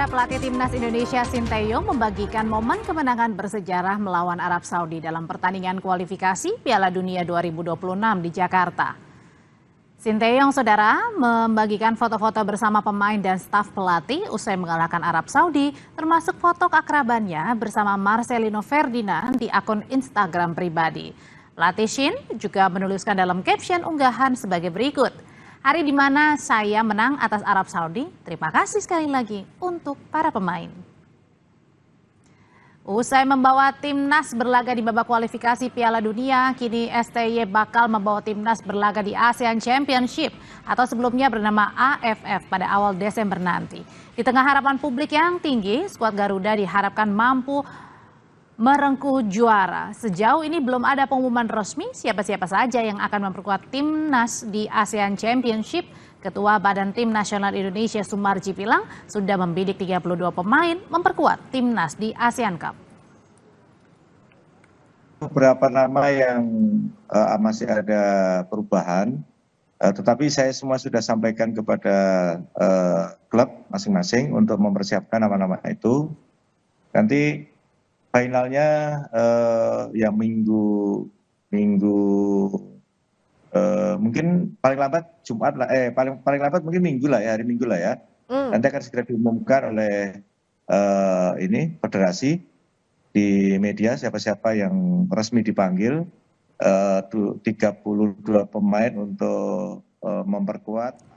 pelatih timnas Indonesia Sinteyong membagikan momen kemenangan bersejarah melawan Arab Saudi dalam pertandingan kualifikasi Piala Dunia 2026 di Jakarta. Sinteyong, saudara, membagikan foto-foto bersama pemain dan staf pelatih usai mengalahkan Arab Saudi, termasuk foto keakrabannya bersama Marcelino Ferdinand di akun Instagram pribadi. Pelatih Shin juga menuliskan dalam caption unggahan sebagai berikut. Hari di mana saya menang atas Arab Saudi, terima kasih sekali lagi untuk para pemain. Usai membawa timnas berlaga di babak kualifikasi Piala Dunia, kini STY bakal membawa timnas berlaga di ASEAN Championship atau sebelumnya bernama AFF pada awal Desember nanti. Di tengah harapan publik yang tinggi, skuad Garuda diharapkan mampu merengkuh juara. Sejauh ini belum ada pengumuman resmi siapa-siapa saja yang akan memperkuat timnas di ASEAN Championship. Ketua Badan Tim Nasional Indonesia Sumarji bilang sudah membidik 32 pemain memperkuat timnas di ASEAN Cup. Beberapa nama yang masih ada perubahan, tetapi saya semua sudah sampaikan kepada klub masing-masing untuk mempersiapkan nama-nama itu. Nanti finalnya yang minggu mungkin paling lambat Jumat lah, paling lambat mungkin Minggu lah ya, hari Minggu lah ya. Nanti akan segera diumumkan oleh federasi di media siapa-siapa yang resmi dipanggil, 32 pemain untuk memperkuat.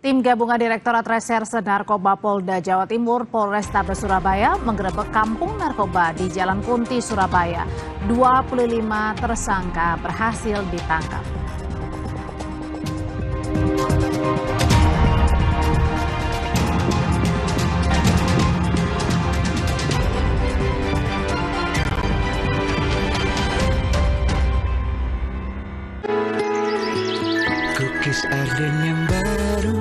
Tim gabungan Direktorat Reserse Narkoba Polda Jawa Timur Polrestabes Surabaya menggerebek kampung narkoba di Jalan Kunti, Surabaya. 25 tersangka berhasil ditangkap. Cookies Arden yang baru